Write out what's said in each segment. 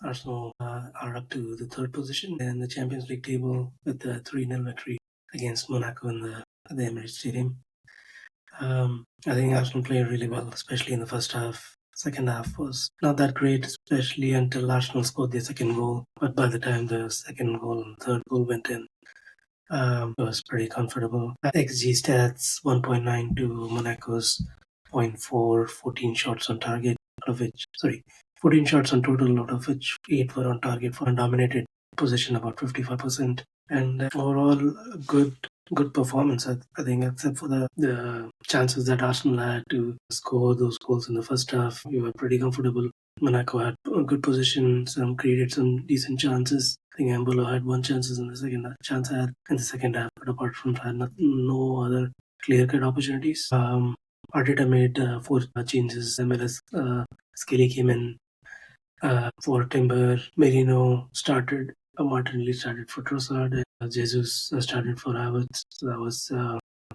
Arsenal are up to the third position in the Champions League table with the 3-0 victory against Monaco at the Emirates Stadium. I think Arsenal played really well, especially in the first half. Second half was not that great, especially until Arsenal scored their second goal. But by the time the second goal and third goal went in, it was pretty comfortable. XG stats 1.9 to Monaco's 0.4, 14 shots on target, out of which, 14 shots on total, out of which 8 were on target for a dominated position, about 55%. And overall, good performance, I think, except for the chances that Arsenal had to score those goals in the first half. We were pretty comfortable. Monaco had a good position, created some decent chances. I think Ambolo had one chances in the second half, but apart from that, no other clear-cut opportunities. Arteta made 4 changes. MLS Skelly came in for Timber. Merino started. Martinelli started for Trossard. And Jesus started for Havertz. So that was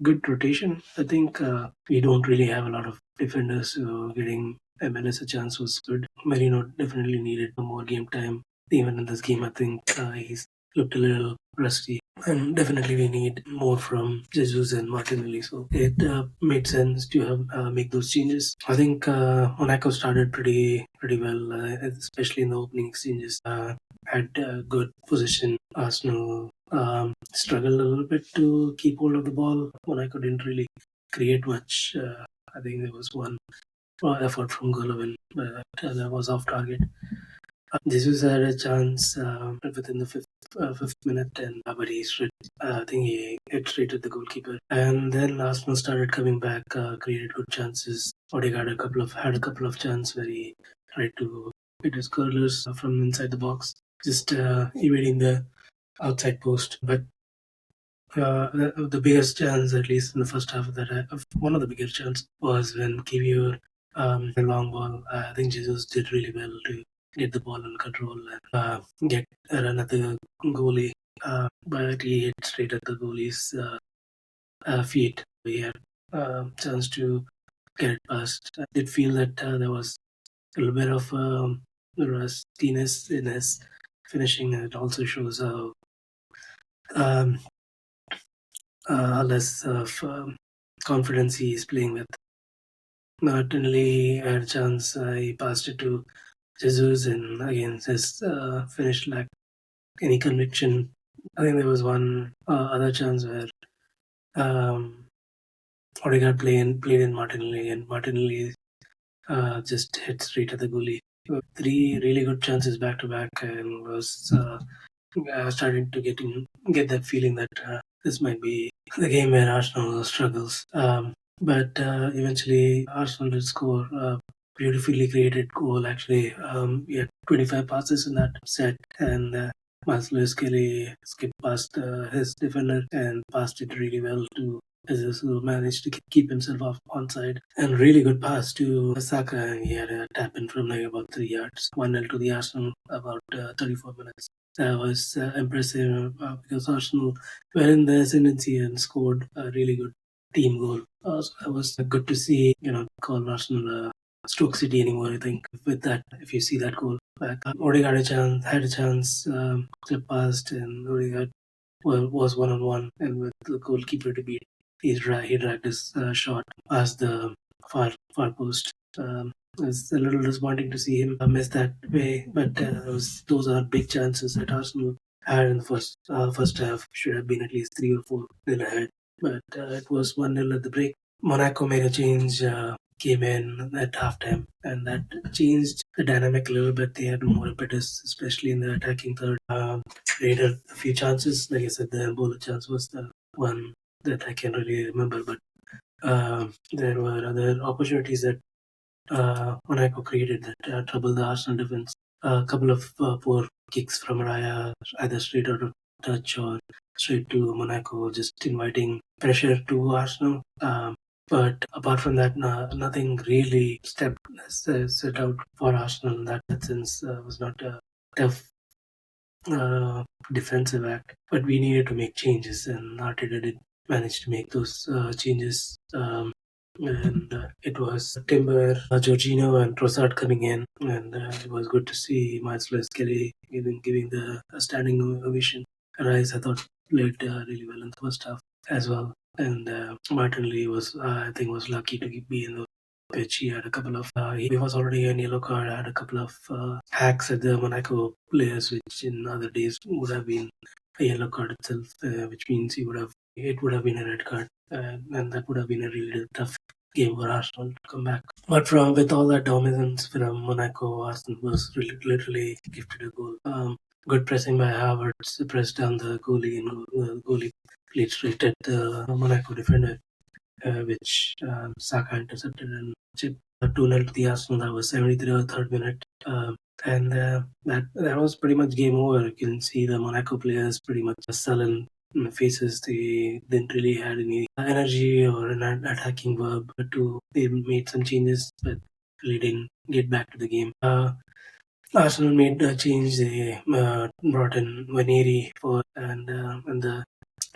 good rotation. I think we don't really have a lot of defenders, so getting MLS a chance was good. Merino definitely needed more game time. Even in this game, I think he's looked a little rusty. And definitely we need more from Jesus and Martinelli. So it made sense to have make those changes. I think Monaco started pretty well, especially in the opening exchanges. Had good position. Arsenal struggled a little bit to keep hold of the ball. Monaco didn't really create much. I think there was one effort from Golovin, but that was off target. Jesus had a chance within the fifth minute, and but I think he hit straight at the goalkeeper. And then Arsenal started coming back, created good chances. Odegaard had a couple of chances where he tried to hit his curlers from inside the box, just evading the outside post. But the biggest chance, at least in the first half of that, one of the biggest chances was when Kivior the long ball. I think Jesus did really well to get the ball in control and get a run at the goalie, but he hit straight at the goalie's feet. He had a chance to get it past. I did feel that there was a little bit of rustiness in his finishing, and it also shows um, how less of confidence he is playing with. Martinelli had a chance. He passed it to Jesus, and again, his finish lacked any conviction. I think there was one other chance where Odegaard played in Martinelli, and Martinelli just hit straight at the goalie. 3 really good chances back to back, and was starting to get that feeling that this might be the game where Arsenal struggles. But eventually, Arsenal did score a beautifully created goal. Actually, we had 25 passes in that set, and Marcelo Skelly skipped past his defender and passed it really well to Jesus, who managed to keep himself off onside. And really good pass to Saka. He had a tap in from like about 3 yards. 1-0 to the Arsenal, about 34 minutes. That was impressive because Arsenal were in the ascendancy and scored a really good team goal. So that was good to see, call Arsenal Stoke City anymore, I think, with that, if you see that goal back. Odegaard had a chance, clip passed, and Odegaard was one-on-one, and with the goalkeeper to beat, he dragged his shot past the far post. It's a little disappointing to see him miss that way, but those are big chances that Arsenal had in the first half. Should have been at least 3 or 4 nil ahead, but it was 1-0 at the break. Monaco made a change, came in at halftime, and that changed the dynamic a little bit. They had more impetus, especially in the attacking third. Created a few chances. Like I said, the Ebola chance was the one that I can really remember, but there were other opportunities that Monaco created that troubled the Arsenal defense. A couple of poor kicks from Raya, either straight out of touch or straight to Monaco, just inviting pressure to Arsenal. But apart from that, nothing really set out for Arsenal in that sense. Was not a tough defensive act, but we needed to make changes, and Arteta did manage to make those changes. and it was Timber, Jorginho, and Trossard coming in, and it was good to see Miles Kelly giving the standing ovation. Rice, I thought, played really well in the first half as well, and Martinelli was, I think, was lucky to be in the pitch. He had a couple of, he was already on yellow card, had a couple of hacks at the Monaco players, which in other days would have been a yellow card itself, which means it would have been a red card, and that would have been a really tough game for Arsenal to come back. But with all that dominance from Monaco, Arsenal was literally gifted a goal. Good pressing by Havertz, pressed down the goalie, and the goalie played straight at the Monaco defender, which Saka intercepted and chipped 2-0 to the Arsenal. That was 73rd minute. And that was pretty much game over. You can see the Monaco players pretty much sullen faces. They didn't really had any energy or an attacking verb they made some changes, but really didn't get back to the game. Arsenal made a change. They brought in Vaneri and the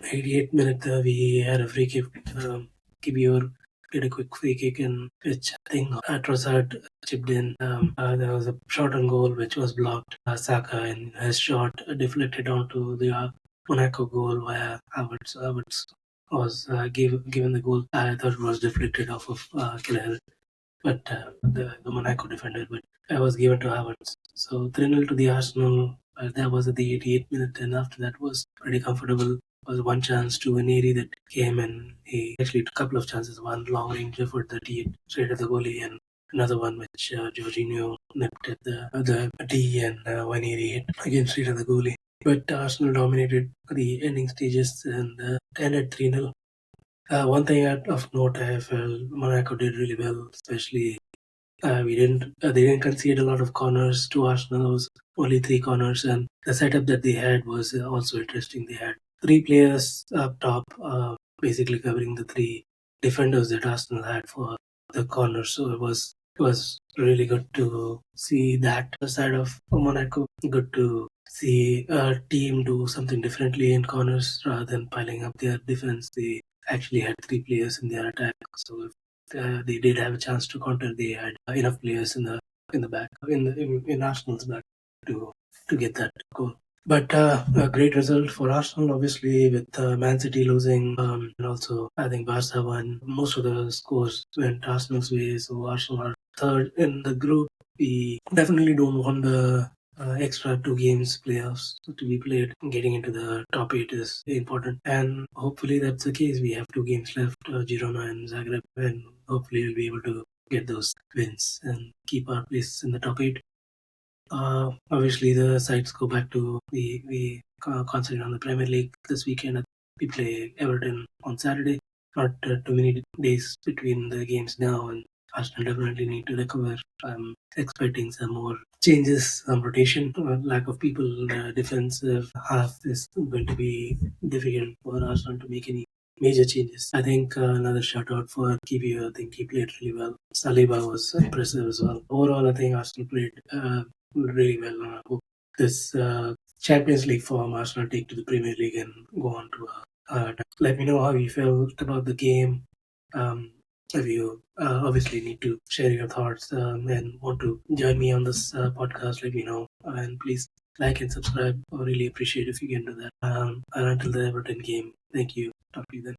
88th minute we had a free kick. Kibior did a quick free kick in which I think Trossard chipped in. There was a shot on goal which was blocked. Saka and his shot deflected onto the Monaco goal via Havertz. Havertz was given the goal. I thought it was deflected off of Kelleher, but the Monaco defender, but I was given to Havertz. So 3-0 to the Arsenal. That was at the 88th minute, and after that was pretty comfortable. Was one chance to Vaneri that came, and he actually took a couple of chances. One long range effort that he hit straight at the goalie, and another one which Jorginho nipped at the D, and Vaneri hit again straight at the goalie. But Arsenal dominated the ending stages and ended 3-0. One thing of note, I felt Monaco did really well, especially they didn't concede a lot of corners to Arsenal. It was only 3 corners, and the setup that they had was also interesting. They had 3 players up top, basically covering the 3 defenders that Arsenal had for the corners. So it was really good to see that side of Monaco. Good to see a team do something differently in corners rather than piling up their defense. They actually had 3 players in their attack. So if they did have a chance to counter, they had enough players in the back in Arsenal's back to get that goal. But a great result for Arsenal, obviously, with Man City losing, and also I think Barca won. Most of the scores went Arsenal's way, so Arsenal are third in the group. We definitely don't want the extra 2 games playoffs to be played. Getting into the top 8 is important, and hopefully that's the case. We have 2 games left, Girona and Zagreb, and hopefully we'll be able to get those wins and keep our place in the top 8. Obviously, the sides go back to we concentrate on the Premier League this weekend. We play Everton on Saturday. Not too many days between the games now, and Arsenal definitely need to recover. I'm expecting some more changes, some rotation. Lack of people in the defensive half is going to be difficult for Arsenal to make any major changes. I think another shout out for Kiwi. I think he played really well. Saliba was impressive as well. Overall, I think Arsenal played really well. I hope this Champions League form Arsenal take to the Premier League and go on to let me know how you felt about the game. If you obviously need to share your thoughts and want to join me on this podcast, let me know. And please like and subscribe. I really appreciate if you can do that. And until the Everton game, thank you. Talk to you then.